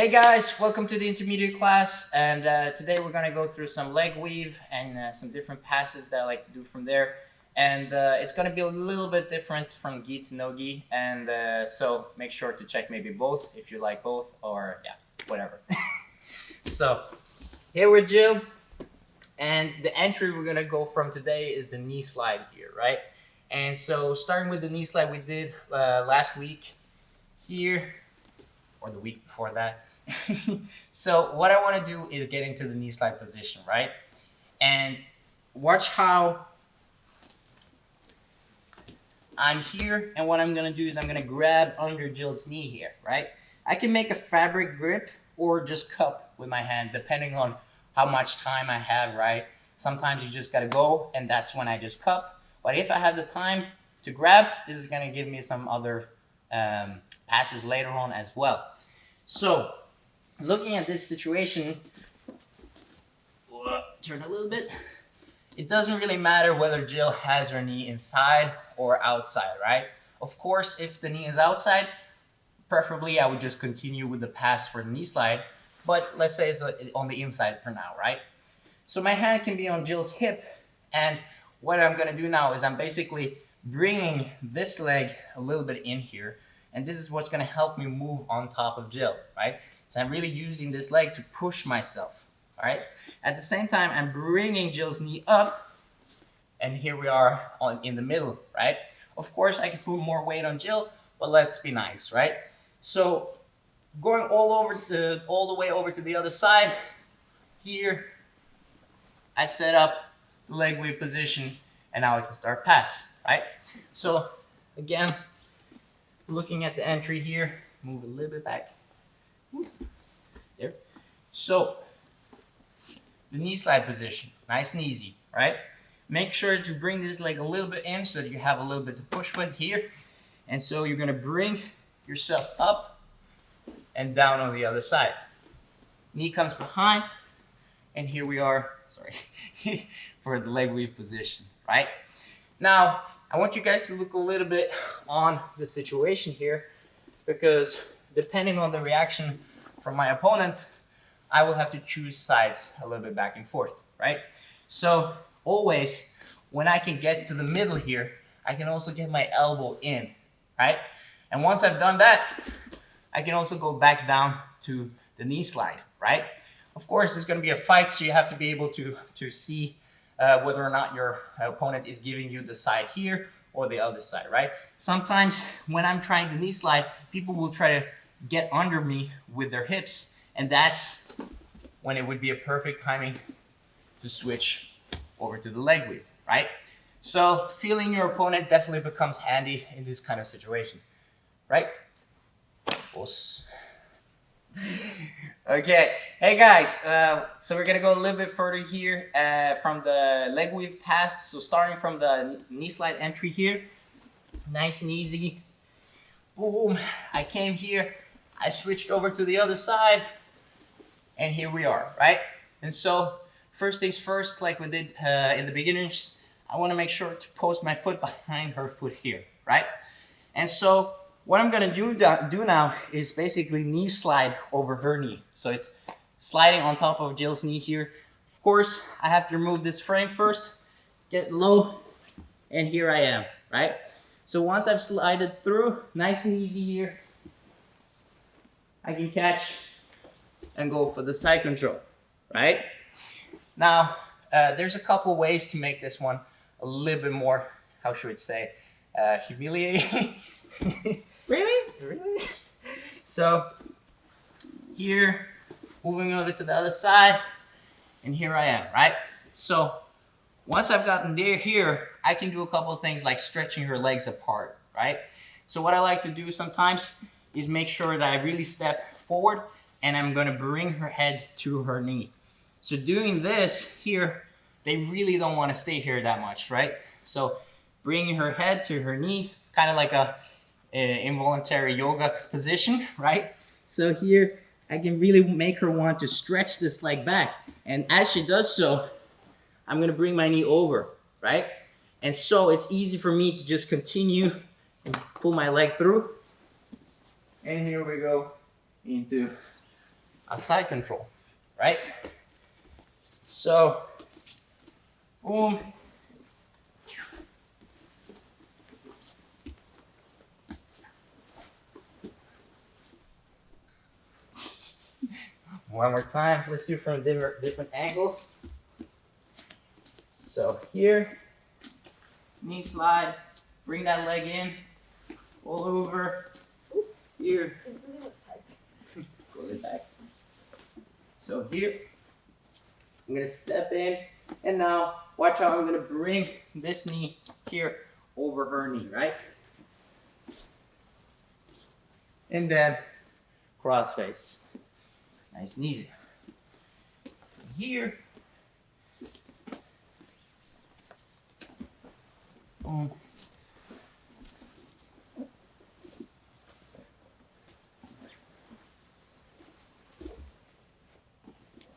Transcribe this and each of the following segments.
Hey guys, welcome to the intermediate class, and today we're going to go through some leg weave and some different passes that I like to do from there. And it's going to be a little bit different from gi to no gi, and so make sure to check maybe both if you like both, or yeah, whatever. So here we're Jill, and the entry we're going to go from today is the knee slide here, right? And so starting with the knee slide we did last week here, or the week before that. So what I want to do is get into the knee slide position, right? And watch how I'm here, and what I'm going to do is I'm going to grab under Jill's knee here, right? I can make a fabric grip or just cup with my hand, depending on how much time I have, right? Sometimes you just got to go, and that's when I just cup. But if I have the time to grab, this is going to give me some other passes later on as well. So looking at this situation, turn a little bit. It doesn't really matter whether Jill has her knee inside or outside, right? Of course, if the knee is outside, preferably I would just continue with the pass for the knee slide. But let's say it's on the inside for now, right? So my hand can be on Jill's hip, and what I'm going to do now is I'm basically bringing this leg a little bit in here, and this is what's going to help me move on top of Jill, right? So I'm really using this leg to push myself, all right? At the same time, I'm bringing Jill's knee up, and here we are in the middle, right? Of course, I can put more weight on Jill, but let's be nice, right? So going all the way over to the other side, here, I set up the leg weave position, and now I can start pass, right? So again, looking at the entry here, move a little bit back. There. So the knee slide position, nice and easy, right? Make sure that you bring this leg a little bit in so that you have a little bit to push with here. And so you're gonna bring yourself up and down on the other side. Knee comes behind, and here we are, sorry, for the leg weave position, right? Now, I want you guys to look a little bit on the situation here, because depending on the reaction from my opponent, I will have to choose sides a little bit back and forth, right? So always, when I can get to the middle here, I can also get my elbow in, right? And once I've done that, I can also go back down to the knee slide, right? Of course, it's going to be a fight, so you have to be able to see whether or not your opponent is giving you the side here or the other side, right? Sometimes when I'm trying the knee slide, people will try to get under me with their hips, and that's when it would be a perfect timing to switch over to the leg weave, right? So feeling your opponent definitely becomes handy in this kind of situation, right? Okay, hey guys, so we're gonna go a little bit further here from the leg weave pass. So starting from the knee slide entry here, nice and easy. Boom, I came here, I switched over to the other side, and here we are, right? And so first things first, like we did in the beginners, I want to make sure to post my foot behind her foot here, right? And so what I'm gonna do now is basically knee slide over her knee. So it's sliding on top of Jill's knee here. Of course, I have to remove this frame first, get low, and here I am, right? So once I've slided through, nice and easy here, I can catch and go for the side control, right? Now, there's a couple ways to make this one a little bit more, how should I say, humiliating. Really? Really? So here, moving over to the other side, and here I am, right? So once I've gotten there here, I can do a couple of things like stretching her legs apart, right? So what I like to do sometimes is make sure that I really step forward, and I'm gonna bring her head to her knee. So doing this here, they really don't wanna stay here that much, right? So bringing her head to her knee, kind of like a involuntary yoga position, right? So here, I can really make her want to stretch this leg back. And as she does so, I'm gonna bring my knee over, right? And so it's easy for me to just continue and pull my leg through. And here we go into a side control, right? So, boom. One more time. Let's do it from different angles. So here, knee slide, bring that leg in, all over. Here, pull it back. So here, I'm gonna step in, and now watch how I'm gonna bring this knee here over her knee, right? And then cross face. Nice and easy. From here, boom.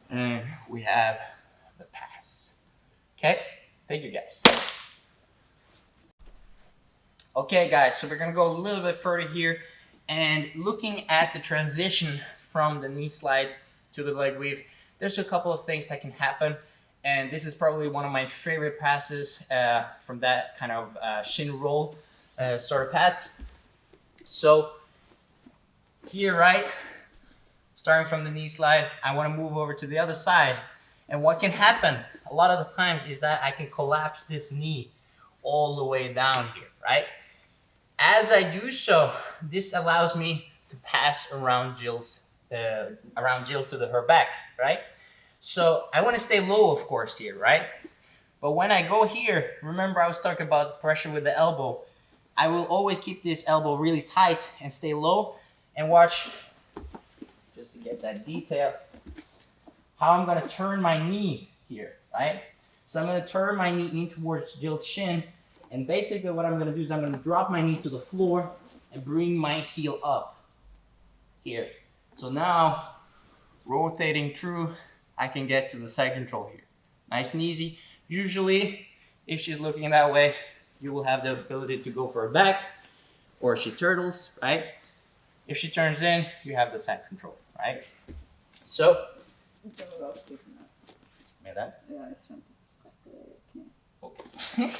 And we have the pass. Okay, thank you guys. Okay guys, so we're gonna go a little bit further here and looking at the transition from the knee slide to the leg weave, there's a couple of things that can happen, and this is probably one of my favorite passes from that kind of shin roll sort of pass. So here, right, starting from the knee slide, I want to move over to the other side, and what can happen a lot of the times is that I can collapse this knee all the way down here, right? As I do so, this allows me to pass around Jill to her back, right? So I want to stay low, of course, here, right? But when I go here, remember I was talking about the pressure with the elbow. I will always keep this elbow really tight and stay low, and watch, just to get that detail, how I'm going to turn my knee here, right? So I'm going to turn my knee in towards Jill's shin, and basically what I'm going to do is I'm going to drop my knee to the floor and bring my heel up here. So now, rotating through, I can get to the side control here. Nice and easy. Usually, if she's looking that way, you will have the ability to go for her back, or she turtles, right? If she turns in, you have the side control, right? So, med that? Okay.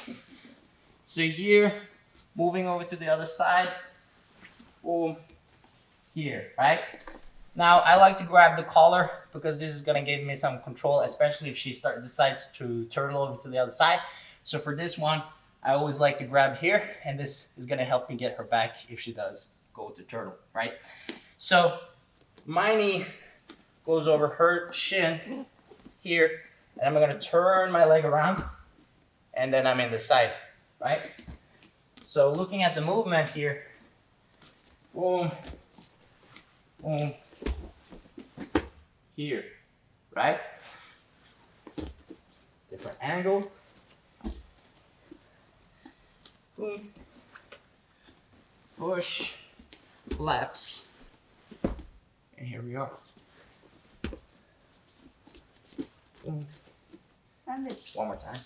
So here, moving over to the other side, boom, here, right? Now, I like to grab the collar because this is gonna give me some control, especially if she decides to turtle over to the other side. So for this one, I always like to grab here, and this is gonna help me get her back if she does go to turtle, right? So my knee goes over her shin here, and I'm gonna turn my leg around, and then I'm in the side, right? So looking at the movement here, boom, boom, here, right? Different angle, boom, push, collapse, and here we are. Boom. One more time.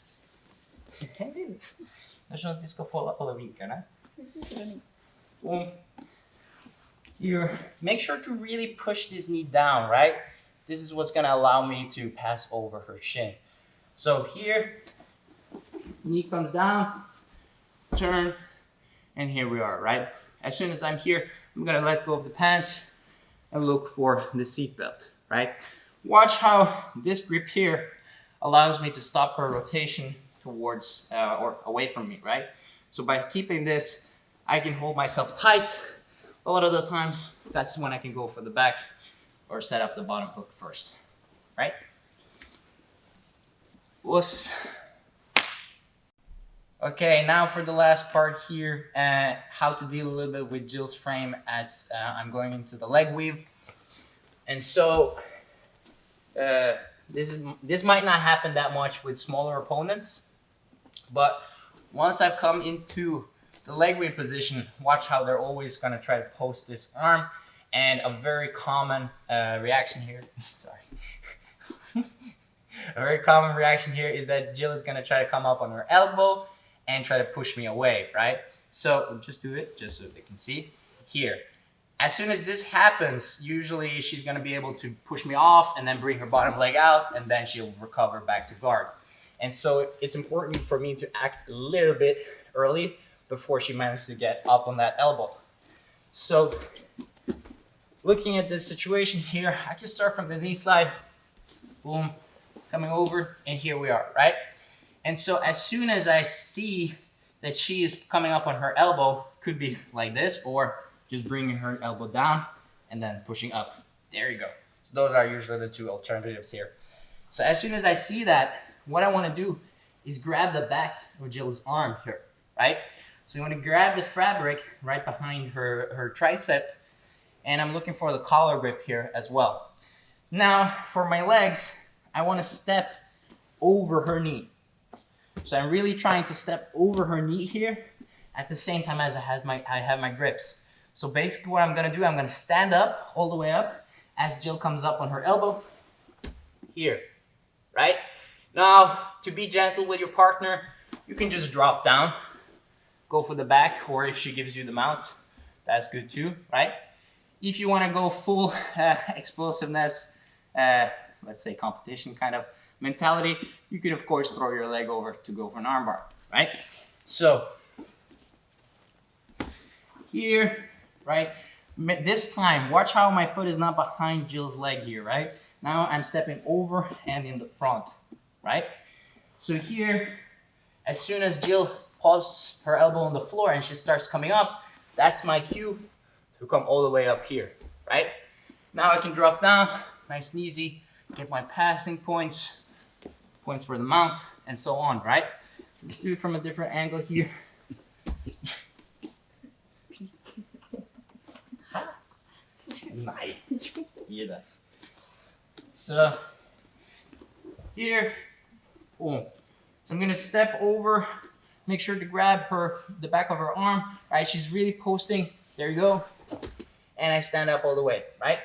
Jag tror att vi ska få alla vinkarna. Boom. Here, make sure to really push this knee down, right? This is what's gonna allow me to pass over her shin. So here, knee comes down, turn, and here we are, right? As soon as I'm here, I'm gonna let go of the pants and look for the seat belt, right? Watch how this grip here allows me to stop her rotation towards or away from me, right? So by keeping this, I can hold myself tight. A lot of the times, that's when I can go for the back or set up the bottom hook first, right? Wuss. Okay, now for the last part here, how to deal a little bit with Jill's frame as I'm going into the leg weave. And so, this might not happen that much with smaller opponents, but once I've come into the leg weave position, watch how they're always gonna try to post this arm, and a very common reaction here, sorry. A very common reaction here is that Jill is gonna try to come up on her elbow and try to push me away, right? So we'll just do it just so they can see. Here, As soon as this happens, usually she's gonna be able to push me off and then bring her bottom leg out, and then she'll recover back to guard. And so it's important for me to act a little bit early before she manages to get up on that elbow. So looking at this situation here, I can start from the knee slide, boom, coming over, and here we are, right? And so as soon as I see that she is coming up on her elbow, could be like this, or just bringing her elbow down and then pushing up. There you go. So those are usually the two alternatives here. So as soon as I see that, what I want to do is grab the back of Jill's arm here, right? So you want to grab the fabric right behind her tricep, and I'm looking for the collar grip here as well. Now, for my legs, I want to step over her knee. So I'm really trying to step over her knee here at the same time as I have my grips. So basically what I'm gonna do, I'm gonna stand up all the way up as Jill comes up on her elbow here, right? Now, to be gentle with your partner, you can just drop down, go for the back, or if she gives you the mount, that's good too, right? If you wanna go full explosiveness, let's say competition kind of mentality, you could of course throw your leg over to go for an armbar, right? So here, right? This time, watch how my foot is not behind Jill's leg here, right? Now I'm stepping over and in the front, right? So here, as soon as Jill posts her elbow on the floor and she starts coming up, that's my cue to come all the way up here, right? Now I can drop down, nice and easy, get my passing points for the mount, and so on, right? Let's do it from a different angle here. Nej, ge dig. So here, boom. So I'm gonna step over, make sure to grab the back of her arm, right? She's really posting, there you go. And I stand up all the way, right?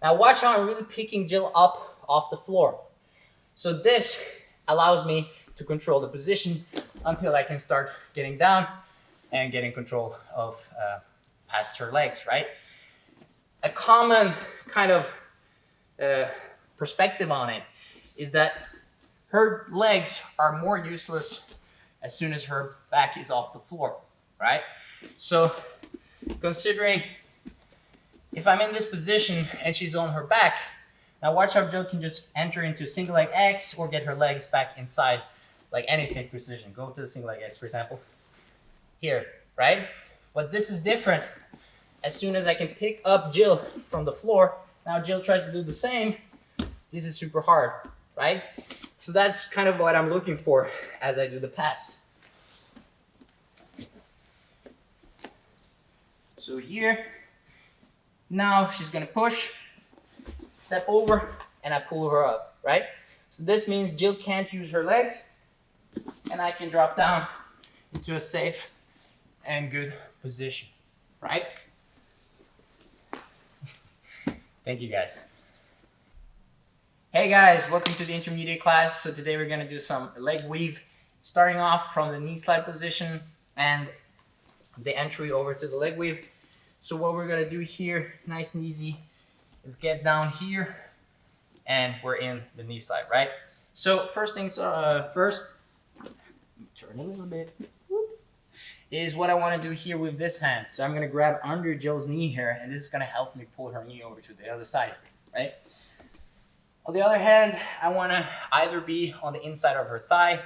Now watch how I'm really picking Jill up off the floor. So this allows me to control the position until I can start getting down and getting control of past her legs, right? A common kind of perspective on it is that her legs are more useless as soon as her back is off the floor, right? So considering if I'm in this position and she's on her back, now watch how Jill can just enter into single leg X or get her legs back inside like anything position. Go to the single leg X, for example. Here, right? But this is different. As soon as I can pick up Jill from the floor, now Jill tries to do the same. This is super hard, right? So that's kind of what I'm looking for as I do the pass. So here, now she's gonna push, step over, and I pull her up, right? So this means Jill can't use her legs, and I can drop down into a safe and good position, right? Thank you guys. Hey guys, welcome to the intermediate class. So today we're gonna do some leg weave, starting off from the knee slide position and the entry over to the leg weave. So what we're gonna do here, nice and easy, is get down here and we're in the knee slide, right? So first things first, turn a little bit, is what I want to do here with this hand. So I'm gonna grab under Jill's knee here, and this is gonna help me pull her knee over to the other side, right? On the other hand, I wanna either be on the inside of her thigh,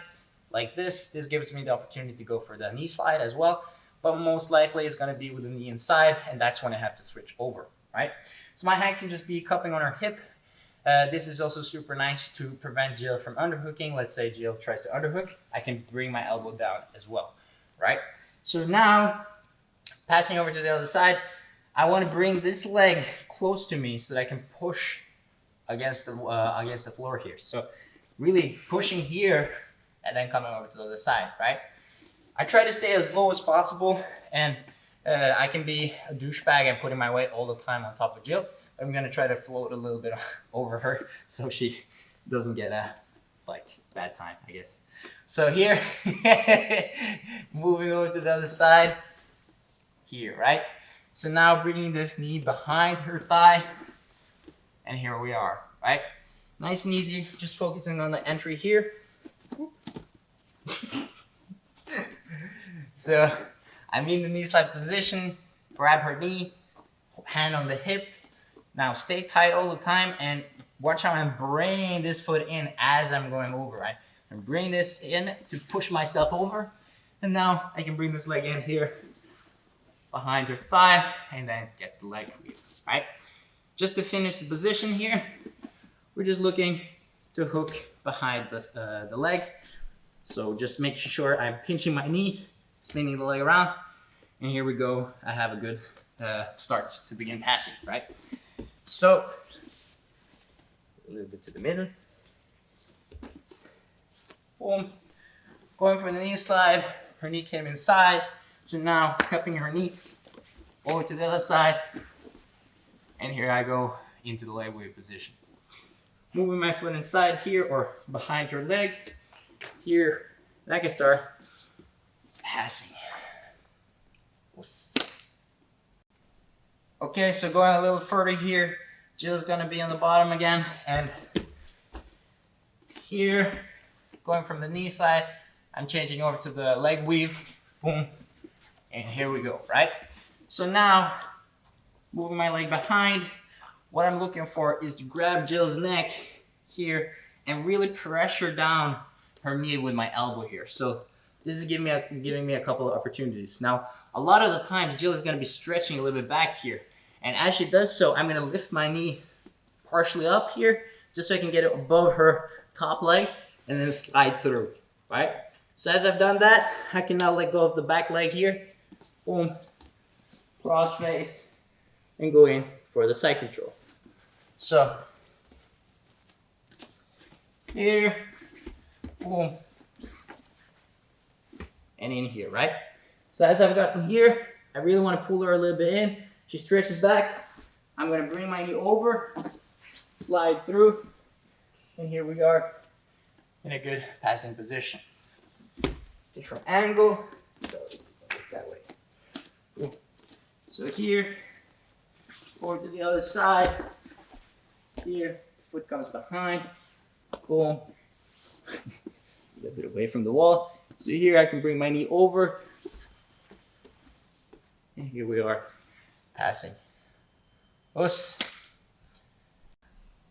like this. This gives me the opportunity to go for the knee slide as well, but most likely it's gonna be with the knee inside, and that's when I have to switch over, right? So my hand can just be cupping on her hip. This is also super nice to prevent Jill from underhooking. Let's say Jill tries to underhook, I can bring my elbow down as well, right? So now, passing over to the other side, I want to bring this leg close to me so that I can push against the floor here. So really pushing here and then coming over to the other side, right? I try to stay as low as possible, and I can be a douchebag and putting my weight all the time on top of Jill. I'm gonna try to float a little bit over her so she doesn't get a bad time, I guess. So here, moving over to the other side, here, right? So now bringing this knee behind her thigh, and here we are, right? Nice and easy, just focusing on the entry here. So I'm in the knee slide position, grab her knee, hand on the hip. Now stay tight all the time and watch how I'm bringing this foot in as I'm going over, right? I'm bringing this in to push myself over. And now I can bring this leg in here behind her thigh and then get the leg weave, right? Just to finish the position here, we're just looking to hook behind the leg. So just making sure I'm pinching my knee, spinning the leg around, and here we go. I have a good start to begin passing, right? So a little bit to the middle. Boom. Going for the knee slide. Her knee came inside. So now cupping her knee over to the other side. And here I go into the leg wave position. Moving my foot inside here or behind her leg. Here, I can start passing. Okay, so going a little further here, Jill's gonna be on the bottom again, and here, going from the knee slide, I'm changing over to the leg weave, boom, and here we go, right? So now, moving my leg behind, what I'm looking for is to grab Jill's neck here and really pressure down her knee with my elbow here. So this is giving me a couple of opportunities. Now, a lot of the times, Jill is gonna be stretching a little bit back here. And as she does so, I'm gonna lift my knee partially up here, just so I can get it above her top leg and then slide through, right? So as I've done that, I can now let go of the back leg here, boom, cross face, and go in for the side control. So, here, boom, and in here, right? So as I've gotten here, I really wanna pull her a little bit in. She stretches back. I'm gonna bring my knee over, slide through, and here we are in a good passing position. Different angle, so that way. So here, forward to the other side. Here, foot comes behind, boom. A little bit away from the wall. So here I can bring my knee over, and here we are. Passing.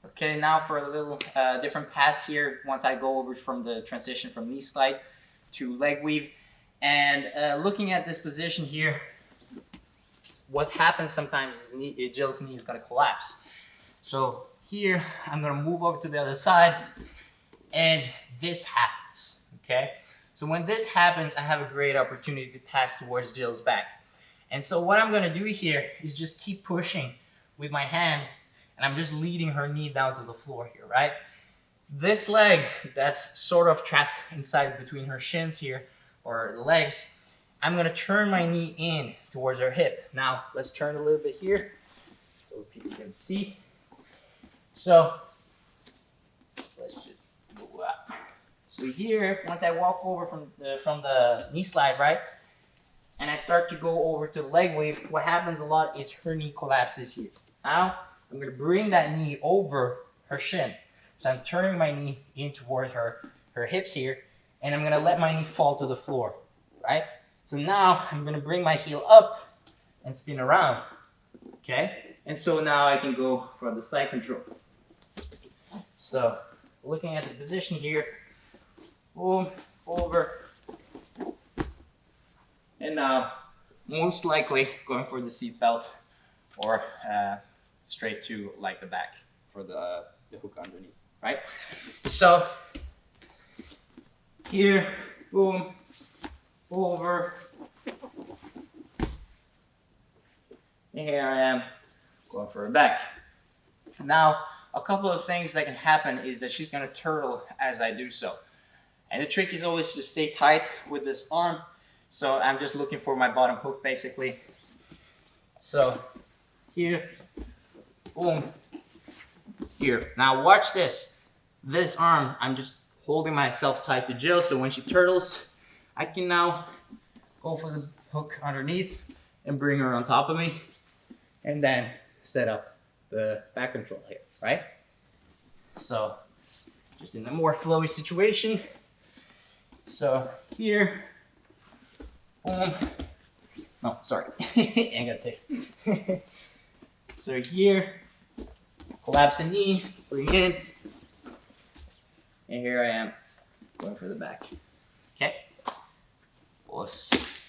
Okay, now for a little different pass here. Once I go over from the transition from knee slide to leg weave, and looking at this position here, what happens sometimes is Jill's knee is going to collapse. So here I'm going to move over to the other side, and this happens. Okay, so when this happens, I have a great opportunity to pass towards Jill's back. And so what I'm gonna do here is just keep pushing with my hand, and I'm just leading her knee down to the floor here, right? This leg that's sort of trapped inside between her shins here, or the legs, I'm gonna turn my knee in towards her hip. Now, let's turn a little bit here so people can see. So, let's just go up. So here, once I walk over from the knee slide, right? And I start to go over to the leg wave, what happens a lot is her knee collapses here. Now, I'm gonna bring that knee over her shin. So I'm turning my knee in towards her hips here, and I'm gonna let my knee fall to the floor, right? So now, I'm gonna bring my heel up and spin around, okay? And so now I can go for the side control. So, looking at the position here, boom, over, and now, most likely going for the seat belt or straight to like the back for the hook underneath, right? So here, boom, over, and here I am going for a back. Now, a couple of things that can happen is that she's gonna turtle as I do so. And the trick is always to stay tight with this arm. So I'm just looking for my bottom hook basically. So here, boom, here. Now watch this. This arm, I'm just holding myself tight to Jill, so when she turtles, I can now go for the hook underneath and bring her on top of me. and then set up the back control here, right? So just in a more flowy situation. So here, boom. No, sorry, I got tape. So here, collapse the knee, bring it in, and here I am going for the back. Okay, plus